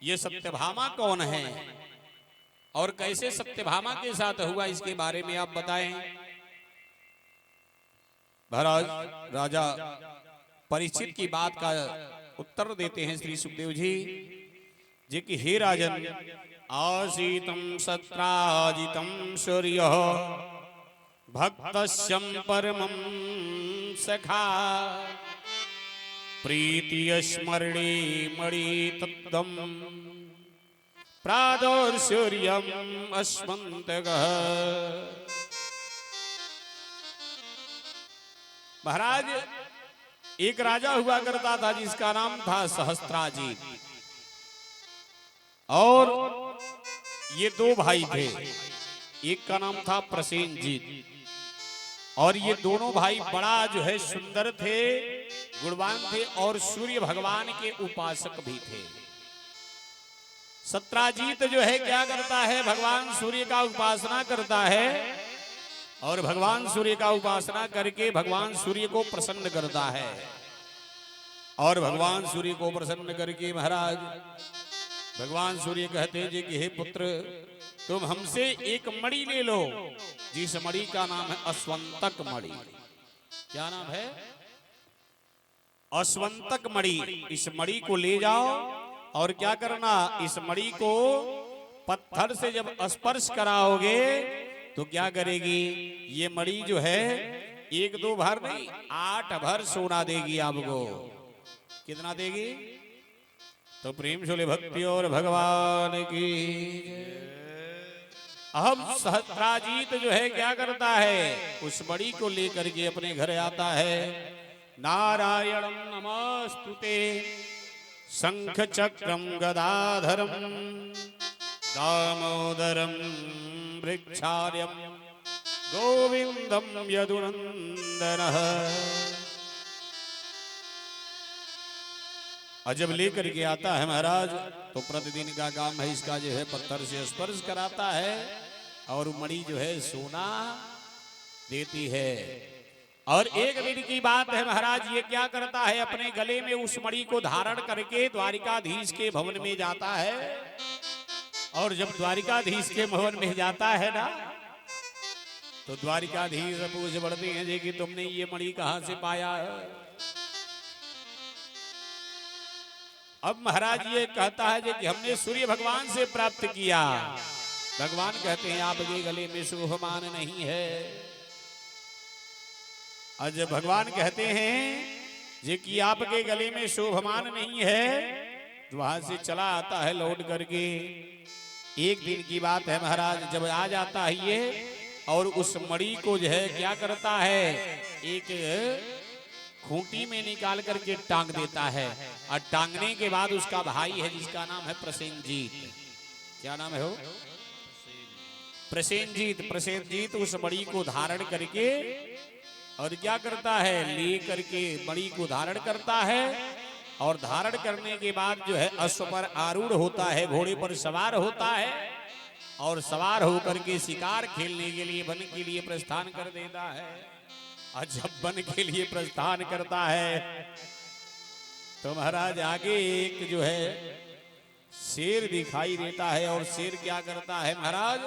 ये सत्यभामा कौन है और कैसे सत्यभामा के साथ हुआ, इसके बारे में आप बताएं। महाराज राजा परीक्षित की बात का उत्तर देते हैं श्री सुखदेव जी कि हे राजन, आसीतम सत्राजितम सूर्य भक्तस्यं परमं सखा प्रीतिय स्मरणे मणि तत्तम प्रादुर्सूर्यम अस्मन्तगः। महाराज एक राजा हुआ करता था जिसका नाम था सहस्त्राजित, और ये दो भाई थे। एक का नाम था प्रसेनजीत, और ये दोनों भाई बड़ा जो है सुंदर थे, गुणवान थे और सूर्य भगवान के उपासक भी थे। सत्राजीत जो है क्या करता है, भगवान सूर्य का उपासना करता है, और भगवान सूर्य का उपासना करके भगवान सूर्य को प्रसन्न करता है। और भगवान सूर्य को प्रसन्न करके महाराज भगवान सूर्य कहते हैं कि हे पुत्र, तुम हमसे एक मणि ले लो, जिस मणि का नाम है अस्वंतक मणि। क्या नाम है? अस्वंतक मणि। इस मणि को ले जाओ और क्या करना, इस मणि को पत्थर से जब स्पर्श कराओगे तो क्या करेगी, ये मणि जो है एक दो भर नहीं 8 भर सोना देगी आपको। कितना देगी? तो प्रेम छोले भक्ति और भगवान की। अब सहस्त्राजीत जो है क्या करता है, उस मणि को लेकर के अपने घर आता है। नारायणं नमस्तुते शंख चक्रम गदाधरम दामोदरम वृक्षार्यम गोविंदम यदुनंदनः। जब लेकर के आता है महाराज, तो प्रतिदिन का काम है इसका जो है पत्थर से स्पर्श कराता है और मणि जो है सोना देती है। और एक दिन की बात है महाराज, ये क्या करता है, अपने गले में उस मणि को धारण करके द्वारिकाधीश के भवन में जाता है। और जब द्वारिकाधीश के भवन में जाता है ना, तो द्वारिकाधीश पूछ बढ़ते हैं जी कि तुमने ये मणि कहां से पाया है। अब महाराज ये कहता है कि हमने सूर्य भगवान से प्राप्त किया। भगवान कहते हैं आपके गले में शोभमान नहीं है। आज भगवान कहते हैं जे कि आपके गले में शोभमान नहीं है, तो वहां से चला आता है लौट करके। एक दिन की बात है महाराज, जब आ जाता है ये और उस मणि को जो है क्या करता है, एक खूंटी में निकाल करके टांग देता है। और टांगने के बाद उसका भाई है जिसका नाम है प्रसेनजीत। क्या नाम है हो? प्रसेनजीत। प्रसेनजीत उस मणि को धारण करके और क्या करता है, ले करके मणि को धारण करता है। और धारण करने के बाद जो है अश्व पर आरूढ़ होता है, घोड़े पर सवार होता है, और सवार होकर के शिकार खेलने के लिए वन के लिए प्रस्थान कर देता है। और जब वन के लिए प्रस्थान करता है तो महाराज आगे एक जो है शेर दिखाई देता है। और शेर क्या करता है महाराज,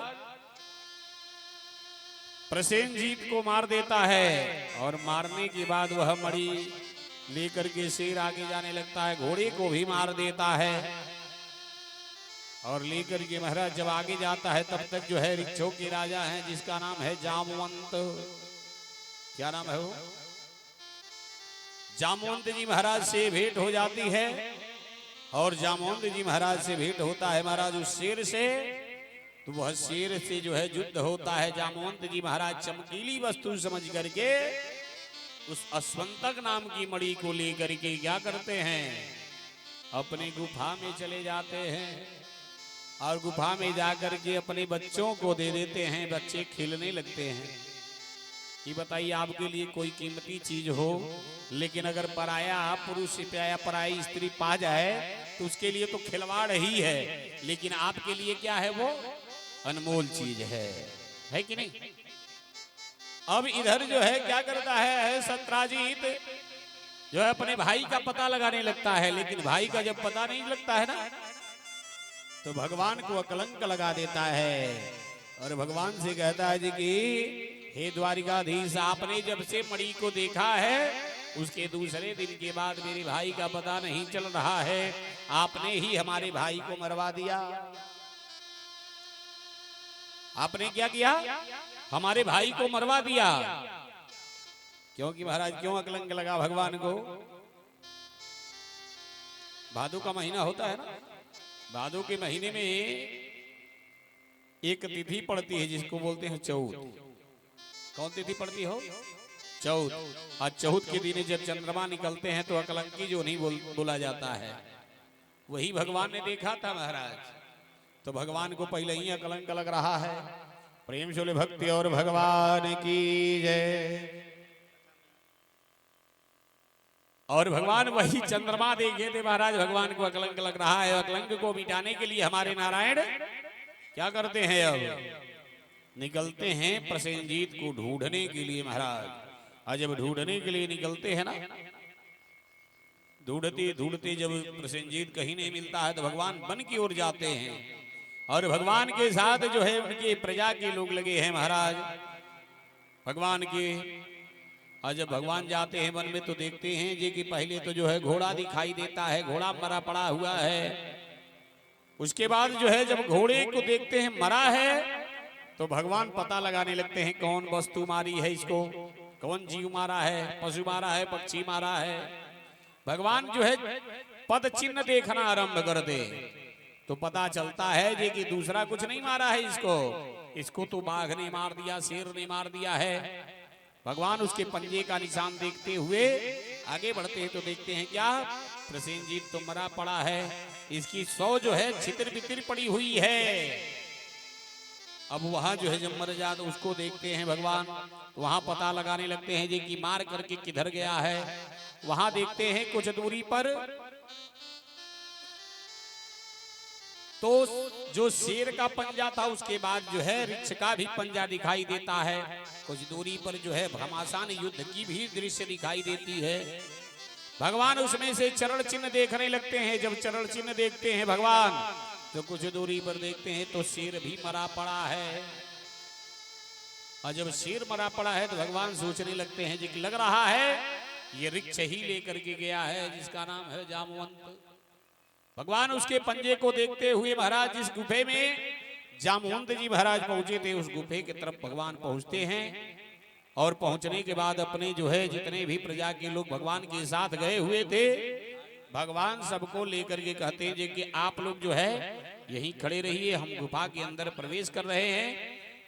प्रसेनजीत को मार देता है। और मारने के बाद वह मणि लेकर के शेर आगे जाने लगता है, घोड़े को भी मार देता है। और लेकर के महाराज जब आगे जाता है तब तक जो है ऋक्षों के राजा हैं जिसका नाम है जामवंत। क्या नाम है वो? जामवंत जी महाराज से भेंट हो जाती है। और जामवंत जी महाराज से भेंट होता है महाराज उस शेर से, तो वह शेर से जो है युद्ध होता है। जामवंत जी महाराज चमकीली वस्तु समझ करके उस अस्वंतक नाम की मणि को लेकर के क्या करते हैं, अपनी गुफा में चले जाते हैं। और गुफा में जाकर के अपने बच्चों को दे देते हैं। बच्चे खेलने लगते हैं। ये बताइए, आपके लिए कोई कीमती चीज हो, लेकिन अगर पराया पुरुष या पराई स्त्री पा जाए तो उसके लिए तो खिलवाड़ ही है, लेकिन आपके लिए क्या है, वो अनमोल चीज है कि नहीं? अब इधर जो है क्या करता है सत्राजीत, जो है अपने भाई का पता लगाने लगता है। लेकिन भाई का जब पता नहीं लगता है ना, तो भगवान को अकलंक लगा देता है और भगवान से कहता है जी कि हे द्वारिकाधीश, आपने जब से मणि को देखा है उसके दूसरे दिन के बाद मेरे भाई का पता नहीं चल रहा है। आपने ही हमारे भाई को मरवा दिया। आपने क्या किया? हमारे भाई को मरवा दिया। क्योंकि महाराज क्यों अकलंक लगा भगवान को? भादो का महीना होता है ना, भादो के महीने में एक तिथि पड़ती है जिसको बोलते हैं चौथ। कौन तिथि पड़ती हो? चौथ। आज चौथ के दिन जब चंद्रमा निकलते हैं तो अकलंकी जो नहीं बोला जाता है, वही भगवान ने देखा था महाराज। तो भगवान को पहले ही अकलंक लग रहा है। प्रेम से बोले भक्ति और भगवान की जय। और भगवान वही चंद्रमा देखे थे महाराज, भगवान को अकलंक लग रहा है। अकलंक को मिटाने के लिए हमारे नारायण क्या करते हैं? अब निकलते हैं प्रसेनजीत को ढूंढने के लिए महाराज। आज जब ढूंढने के लिए निकलते हैं ना, ढूंढते ढूंढते जब प्रसेनजीत कहीं नहीं मिलता है तो भगवान वन की ओर जाते हैं और भगवान के साथ जो है उनके प्रजा के लोग लगे हैं महाराज भगवान के। और जब भगवान जाते हैं वन में तो देखते हैं जी कि पहले तो जो है घोड़ा दिखाई देता है, घोड़ा मरा पड़ा हुआ है। उसके बाद जो है जब घोड़े को देखते हैं मरा है तो भगवान पता लगाने लगते हैं कौन वस्तु मारी है इसको, कौन जीव मारा है, पशु मारा है, पक्षी मारा है। भगवान जो है पद चिन्ह देखना आरंभ कर दे तो पता चलता है जी कि दूसरा कुछ नहीं मारा है इसको तो बाघ ने मार दिया, शेर ने मार दिया है। भगवान उसके पंजे का निशान देखते हुए आगे बढ़ते हैं तो देखते हैं क्या प्रसेनजीत तो मरा पड़ा है, इसकी सौ जो है छितर बितर पड़ी हुई है। अब वहां जो है जब मर जा तो उसको देखते हैं भगवान, वहां पता लगाने लगते हैं जी कि मार करके किधर गया है। वहां देखते हैं कुछ दूरी पर तो जो शेर का पंजा था उसके बाद जो है रिछ का भी पंजा दिखाई देता है। कुछ दूरी पर जो है घमासान युद्ध की भी दृश्य दिखाई देती है। भगवान उसमें से चरण चिन्ह देखने लगते हैं। जब चरण चिन्ह देखते हैं भगवान तो कुछ दूरी पर देखते हैं तो शेर भी मरा पड़ा है। और जब शेर मरा पड़ा है तो भगवान सोचने लगते हैं जी लग रहा है ये रिक्ष ही लेकर के गया है जिसका नाम है जामवंत। भगवान उसके पंजे को देखते हुए महाराज जिस गुफे में जामवंत जी महाराज पहुंचे थे उस गुफे की तरफ भगवान पहुंचते हैं। और पहुंचने के बाद अपने जो है जितने भी प्रजा के लोग भगवान के साथ गए हुए थे भगवान सबको लेकर के कहते हैं जी कि आप लोग जो है यहीं खड़े रहिए, हम गुफा के अंदर प्रवेश कर रहे हैं।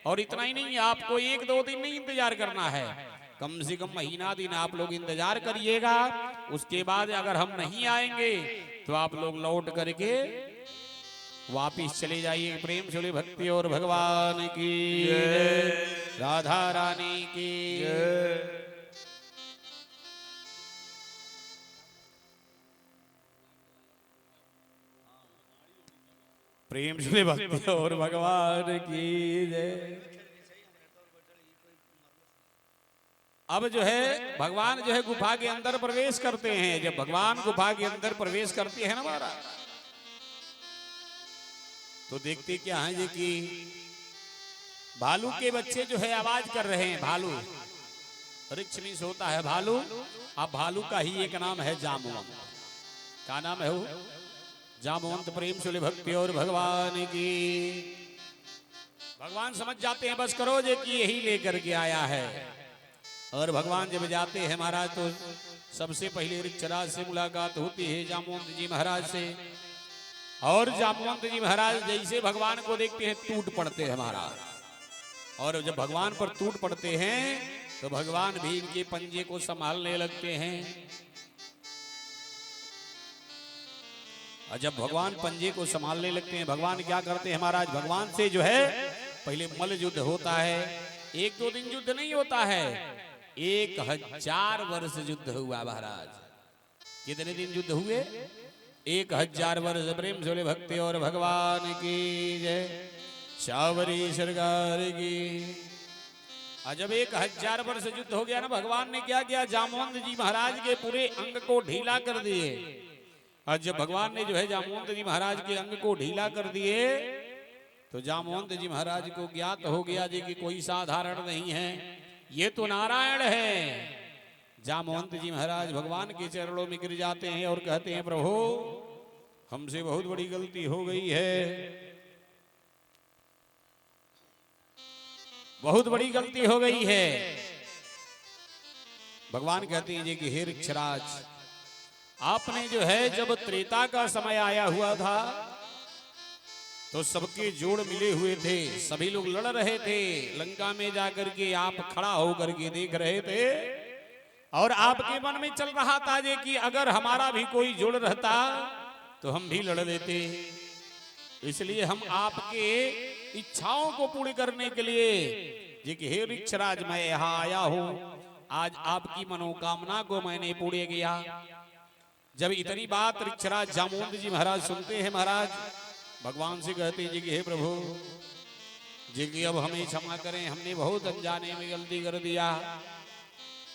और इतना ही नहीं, आपको 1-2 दिन नहीं इंतजार करना है, कम से कम महीना दिन आप लोग इंतजार करिएगा। उसके बाद अगर हम नहीं आएंगे तो आप लोग लौट करके वापिस चले जाइए। प्रेम से भक्ति और भगवान की राधा रानी की प्रेम से भक्ति और भगवान की जय। अब जो है भगवान जो है गुफा के अंदर प्रवेश करते हैं। जब भगवान गुफा के अंदर प्रवेश करते हैं ना महाराज तो देखते क्या है जी कि भालू के बच्चे जो है आवाज कर रहे हैं। भालू वृक्ष में सोता है भालू। अब भालू का ही एक नाम है जामवंत। क्या नाम है वो? जामवंत। प्रेम से भक्ति और भगवान की। भगवान समझ जाते हैं बस करो जे कि यही लेकर के आया है। और भगवान जब जाते हैं महाराज तो सबसे पहले ऋक्षराज से मुलाकात होती है जामवंत जी महाराज से। और जामवंत जी महाराज जैसे भगवान को देखते हैं टूट पड़ते हैं महाराज। और जब भगवान पर टूट पड़ते हैं तो भगवान भी इनके पंजे को संभालने लगते हैं। और जब भगवान पंजे को संभालने लगते हैं भगवान क्या करते हैं महाराज, भगवान से जो है पहले मल्ल युद्ध होता है। 1-2 दिन युद्ध नहीं होता है, 1000 वर्ष युद्ध हुआ महाराज। कितने दिन युद्ध हुए? 1000 वर्ष। प्रेम से भक्ति और भगवान की जय। सावरी सरकार की। और जब 1000 वर्ष युद्ध हो गया ना भगवान ने क्या किया, जामवंत जी महाराज के पूरे अंग को ढीला कर दिए। और जब भगवान ने जो है जामवंत जी महाराज के अंग को ढीला कर दिए तो जामवंत जी महाराज को ज्ञात हो गया जी कि कोई साधारण नहीं है, ये तो नारायण है। जामवंत जी महाराज भगवान के चरणों में गिर जाते हैं और कहते हैं प्रभु हमसे बहुत बड़ी गलती हो गई है, बहुत बड़ी गलती हो गई है। भगवान कहते हैं जी कि हे ऋक्षराज, आपने जो है जब त्रेता का समय आया हुआ था तो सबके जोड़ मिले हुए थे, सभी लोग लड़ रहे थे लंका में जाकर के, आप खड़ा होकर के देख रहे थे और आपके मन में चल रहा था जे कि अगर हमारा भी कोई जोड़ रहता तो हम भी लड़ लेते। इसलिए हम आपके इच्छाओं को पूर्ण करने के लिए जे कि हे ऋक्षराज मैं यहाँ आया हूं, आज आपकी मनोकामना को मैंने पूरे किया। जब इतनी बात ऋक्षराज जामवंत जी महाराज सुनते हैं, महाराज भगवान से कहते हैं जी कि हे प्रभु जी कि अब हमें क्षमा करें, हमने बहुत अनजाने में गलती कर दिया।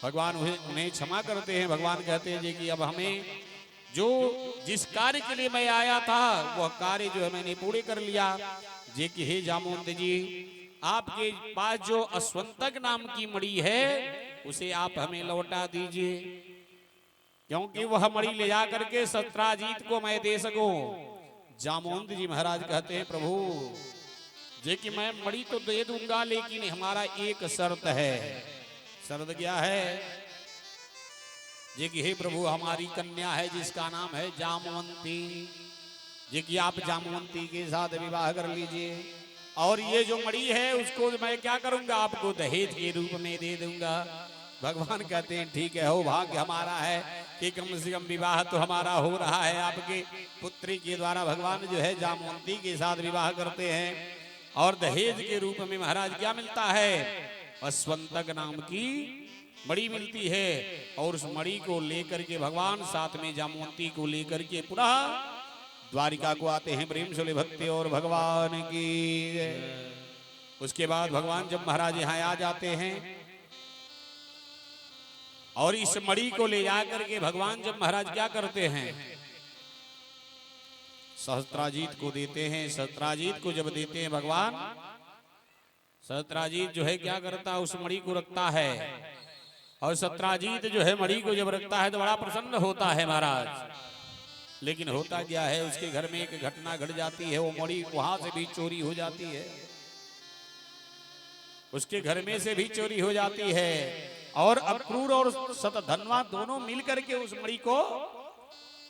भगवान उन्हें क्षमा करते हैं। भगवान कहते हैं जी कि अब हमें जो जिस कार्य के लिए मैं आया था वह कार्य जो है मैंने पूरे कर लिया। जी कि हे जामवंत जी, आपके पास जो अस्वंतक नाम की मणि है उसे आप हमें लौटा दीजिए, क्योंकि वह मणि ले जाकर के सत्राजीत को मैं दे सकूं। जामवंत जी महाराज कहते हैं प्रभु जे कि मैं मणि तो दे दूंगा, लेकिन हमारा एक शर्त है। शर्त क्या है? जे कि हे प्रभु हमारी कन्या है जिसका नाम है जामवंती, जे कि आप जामवंती के साथ विवाह कर लीजिए और ये जो मणि है उसको मैं क्या करूंगा, आपको दहेज के रूप में दे दूंगा। भगवान कहते हैं ठीक है, हो भाग्य हमारा है कि कम से कम विवाह तो हमारा हो रहा है, आपके पुत्री के द्वारा भगवान जो है जामवंती के साथ विवाह करते हैं। और दहेज के रूप में महाराज क्या मिलता है? अस्वंतक नाम की मणि मिलती है। और उस मणि को लेकर के भगवान साथ में जामवंती को लेकर के पुनः द्वारिका को आते हैं। प्रेम से भक्ति और भगवान की। उसके बाद भगवान जब महाराज यहाँ आ जाते हैं और इस मणि को ले जाकर के भगवान जब महाराज क्या करते हैं, सहस्त्राजीत को देते हैं। सहस्त्राजीत को जब देते हैं भगवान, सहस्त्राजीत जो है क्या करता है, उस मणि को रखता है। और सहस्त्राजीत जो है मणि को जब रखता है तो बड़ा प्रसन्न होता है महाराज। लेकिन होता क्या है, उसके घर में एक घटना घट जाती है, वो मणि वहां से भी चोरी हो जाती है, उसके घर में से भी चोरी हो जाती है। और अक्रूर और शतधन्वा दोनों मिलकर के उस मणि को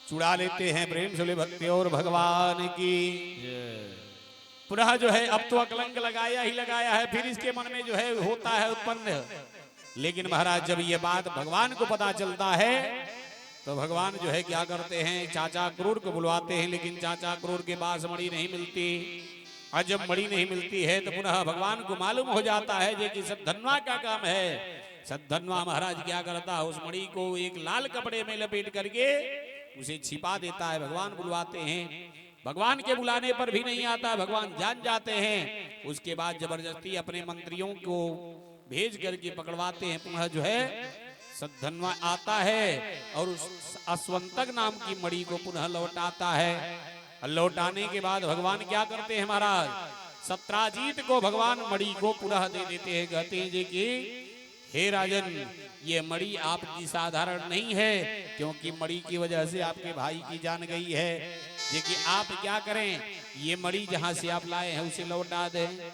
चुरा लेते हैं। प्रेम से भक्ति और भगवान की। पुनः जो है अब तो अकलंक लगाया ही लगाया है, फिर इसके मन में जो है होता है उत्पन्न। लेकिन महाराज जब ये बात भगवान को पता चलता है तो भगवान जो है क्या करते हैं, चाचा क्रूर को बुलवाते हैं। लेकिन चाचा क्रूर के पास मणि नहीं मिलती। और जब मणि नहीं मिलती है तो पुनः भगवान को मालूम हो जाता है कि शतधन्वा का काम है। शतधन्वा महाराज क्या करता है, उस मणि को एक लाल कपड़े में लपेट करके उसे छिपा देता है। भगवान बुलवाते हैं, भगवान के बुलाने पर भी नहीं आता, भगवान जान जाते हैं। उसके बाद जबरदस्ती अपने मंत्रियों को भेज करके पकड़वाते हैं। पुनः जो है शतधन्वा आता है और उस अस्वंतक नाम की मणि को पुनः लौटाता है। लौटाने के बाद भगवान क्या करते हैं महाराज, सत्राजीत को भगवान मणि को पुनः दे देते हैं। कहते हैं जी कि हे राजन, ये मणि आपकी साधारण नहीं है, क्योंकि मणि की वजह से आपके भाई की जान गई है। ये कि आप क्या करें, ये मणि जहां से आप लाए हैं उसे लौटा दें।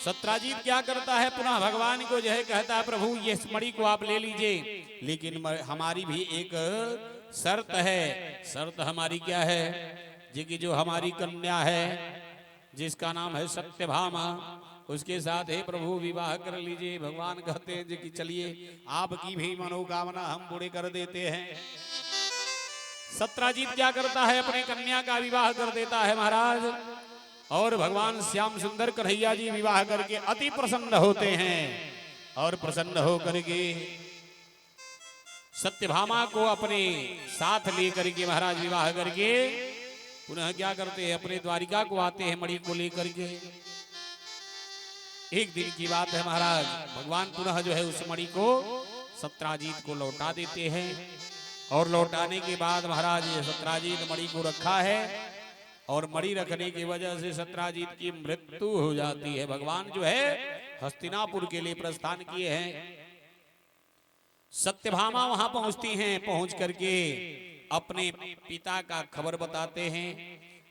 सत्राजीत क्या करता है, पुनः भगवान को जो है कहता है प्रभु ये मणि को आप ले लीजिए, लेकिन हमारी भी एक शर्त है। शर्त हमारी क्या है जी कि जो हमारी कन्या है जिसका नाम है सत्यभामा, उसके साथ हे प्रभु विवाह कर लीजिए। भगवान कहते हैं जी कि चलिए आपकी भी मनोकामना हम पूरी कर देते हैं। सत्राजीत क्या करता है, अपने कन्या का विवाह कर देता है महाराज। और भगवान श्याम सुंदर कन्हैया जी विवाह करके अति प्रसन्न होते हैं। और प्रसन्न होकर के सत्यभामा को अपने साथ लेकर के महाराज विवाह करके पुनः क्या करते हैं, अपने द्वारिका को आते हैं मणि को लेकर के। एक दिन की बात है महाराज, भगवान पुनः जो है उस मणि को सत्राजीत को लौटा देते हैं। और लौटाने के बाद महाराज ये सत्राजीत मणि को रखा है और मणि रखने की वजह से सत्राजीत की मृत्यु हो जाती है। भगवान जो है हस्तिनापुर के लिए प्रस्थान किए हैं। सत्यभामा वहां पहुंचती हैं, पहुंच करके अपने पिता का खबर बताते हैं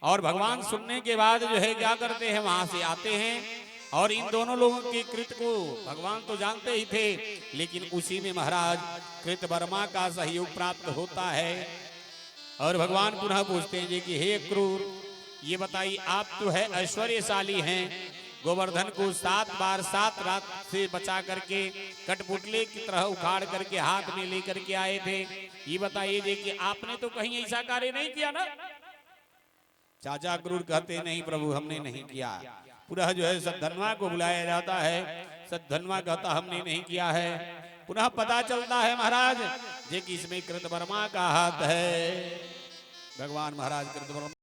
और भगवान सुनने के बाद जो है क्या करते हैं, वहां से आते हैं और इन दोनों लोगों के कृत को भगवान तो जानते ही थे, लेकिन उसी में महाराज कृतवर्मा का सहयोग प्राप्त होता है। और भगवान पुनः पूछते हैं जी कि हे क्रूर, ये बताइए आप तो है ऐश्वर्यशाली हैं, गोवर्धन को 7 बार 7 रात से बचा करके कठपुतले की तरह उखाड़ करके हाथ में लेकर के आए थे। ये बताइए जी कि आपने तो कहीं ऐसा कार्य नहीं किया ना। चाचा क्रूर कहते नहीं प्रभु, हमने नहीं किया। पुनः जो है सद्धन्वा को बुलाया जाता है, सद्धन्वा कहता हमने नहीं किया है। पुनः पता चलता है महाराज जे कि इसमें कृतवर्मा का हाथ है। भगवान महाराज कृतवर्मा